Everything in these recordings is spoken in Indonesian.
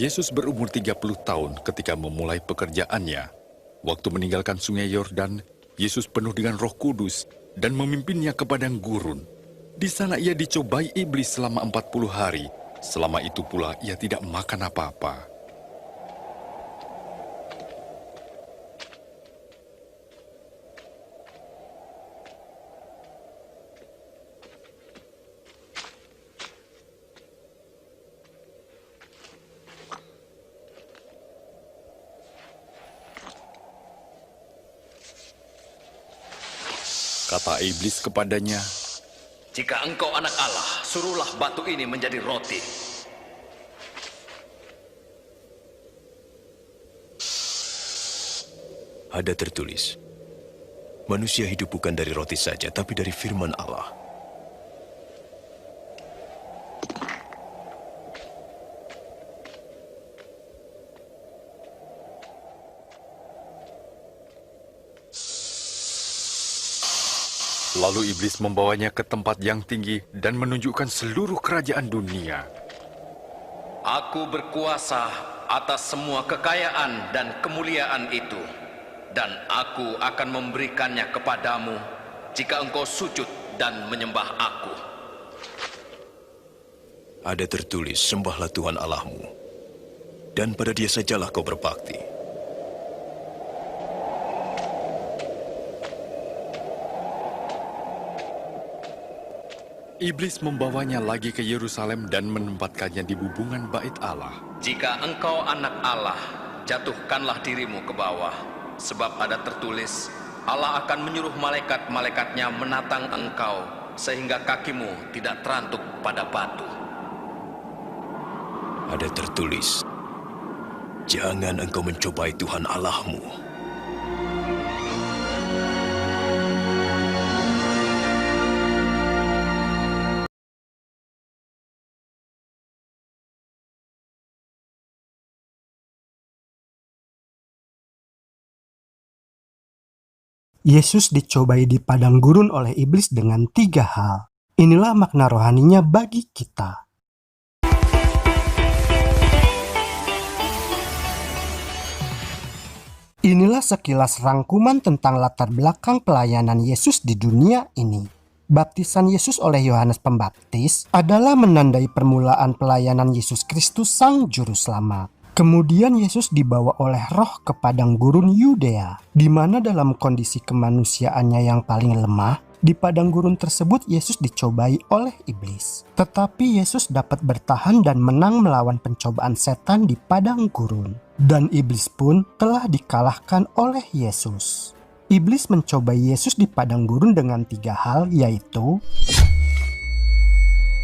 Yesus berumur 30 tahun ketika memulai pekerjaannya. Waktu meninggalkan sungai Yordan, Yesus penuh dengan Roh Kudus dan memimpinnya ke padang gurun. Di sana ia dicobai iblis selama 40 hari. Selama itu pula ia tidak makan apa-apa. Kata iblis kepadanya, "Jika engkau anak Allah, suruhlah batu ini menjadi roti." Ada tertulis, manusia hidup bukan dari roti saja, tapi dari firman Allah. lalu iblis membawanya ke tempat yang tinggi dan menunjukkan seluruh kerajaan dunia. Aku berkuasa atas semua kekayaan dan kemuliaan itu, dan aku akan memberikannya kepadamu jika engkau sujud dan menyembah aku. Ada tertulis, sembahlah Tuhan Allahmu, dan pada Dia sajalah kau berbakti. Iblis membawanya lagi ke Yerusalem dan menempatkannya di bubungan bait Allah. Jika engkau anak Allah, jatuhkanlah dirimu ke bawah, sebab ada tertulis, Allah akan menyuruh malaikat-malaikatnya menatang engkau, sehingga kakimu tidak terantuk pada batu. Ada tertulis, jangan engkau mencobai Tuhan Allahmu. Yesus dicobai di padang gurun oleh iblis dengan 3 hal. Inilah makna rohaninya bagi kita. Inilah sekilas rangkuman tentang latar belakang pelayanan Yesus di dunia ini. Baptisan Yesus oleh Yohanes Pembaptis adalah menandai permulaan pelayanan Yesus Kristus Sang Juru Selamat. Kemudian Yesus dibawa oleh Roh ke padang gurun Yudea, di mana dalam kondisi kemanusiaannya yang paling lemah, di padang gurun tersebut Yesus dicobai oleh iblis. Tetapi Yesus dapat bertahan dan menang melawan pencobaan setan di padang gurun. Dan iblis pun telah dikalahkan oleh Yesus. Iblis mencobai Yesus di padang gurun dengan 3 hal, yaitu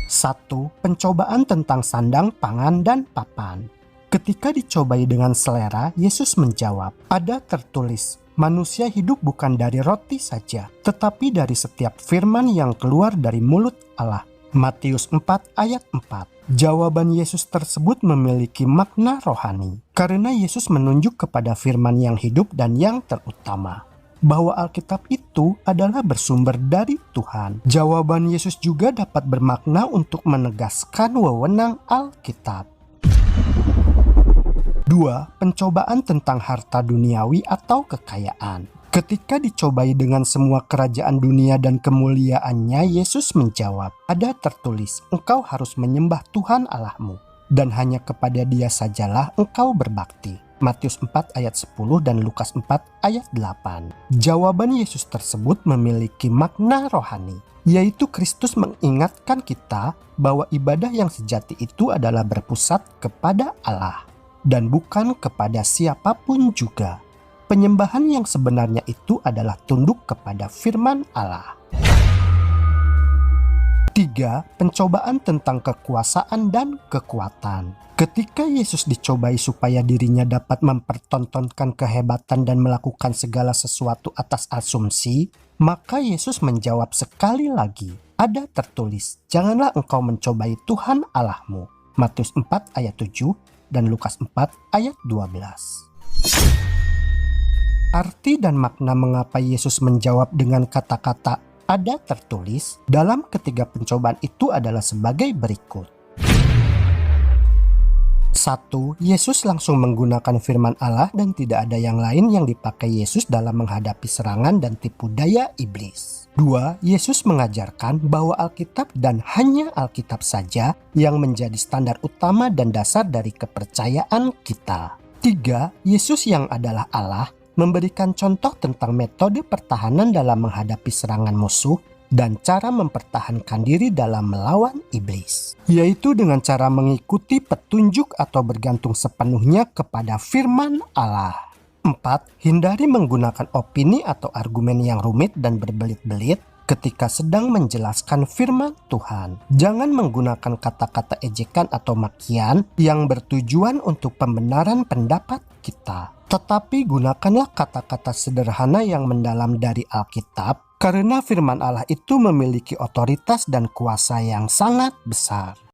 1. Pencobaan tentang sandang, pangan, dan papan. Ketika dicobai dengan selera, Yesus menjawab, ada tertulis, manusia hidup bukan dari roti saja, tetapi dari setiap firman yang keluar dari mulut Allah. Matius 4 ayat 4. Jawaban Yesus tersebut memiliki makna rohani, karena Yesus menunjuk kepada firman yang hidup dan yang terutama, bahwa Alkitab itu adalah bersumber dari Tuhan. Jawaban Yesus juga dapat bermakna untuk menegaskan wewenang Alkitab. 2. Pencobaan tentang harta duniawi atau kekayaan. Ketika dicobai dengan semua kerajaan dunia dan kemuliaannya, Yesus menjawab, ada tertulis, engkau harus menyembah Tuhan Allahmu, dan hanya kepada Dia sajalah engkau berbakti. Matius 4 ayat 10 dan Lukas 4 ayat 8. Jawaban Yesus tersebut memiliki makna rohani, yaitu Kristus mengingatkan kita bahwa ibadah yang sejati itu adalah berpusat kepada Allah dan bukan kepada siapapun juga. Penyembahan yang sebenarnya itu adalah tunduk kepada firman Allah. 3. Pencobaan tentang kekuasaan dan kekuatan. Ketika Yesus dicobai supaya dirinya dapat mempertontonkan kehebatan dan melakukan segala sesuatu atas asumsi, maka Yesus menjawab sekali lagi, ada tertulis, janganlah engkau mencobai Tuhan Allahmu. Matius 4 ayat 7 dan Lukas 4 ayat 12. Arti dan makna mengapa Yesus menjawab dengan kata-kata ada tertulis dalam ketiga pencobaan itu adalah sebagai berikut. 1. 1. Yesus langsung menggunakan firman Allah dan tidak ada yang lain yang dipakai Yesus dalam menghadapi serangan dan tipu daya iblis. 2. Yesus mengajarkan bahwa Alkitab dan hanya Alkitab saja yang menjadi standar utama dan dasar dari kepercayaan kita. 3. Yesus yang adalah Allah memberikan contoh tentang metode pertahanan dalam menghadapi serangan musuh dan cara mempertahankan diri dalam melawan iblis, yaitu dengan cara mengikuti petunjuk atau bergantung sepenuhnya kepada firman Allah. 4. Hindari menggunakan opini atau argumen yang rumit dan berbelit-belit ketika sedang menjelaskan firman Tuhan. Jangan menggunakan kata-kata ejekan atau makian yang bertujuan untuk pembenaran pendapat kita. Tetapi gunakanlah kata-kata sederhana yang mendalam dari Alkitab, karena firman Allah itu memiliki otoritas dan kuasa yang sangat besar.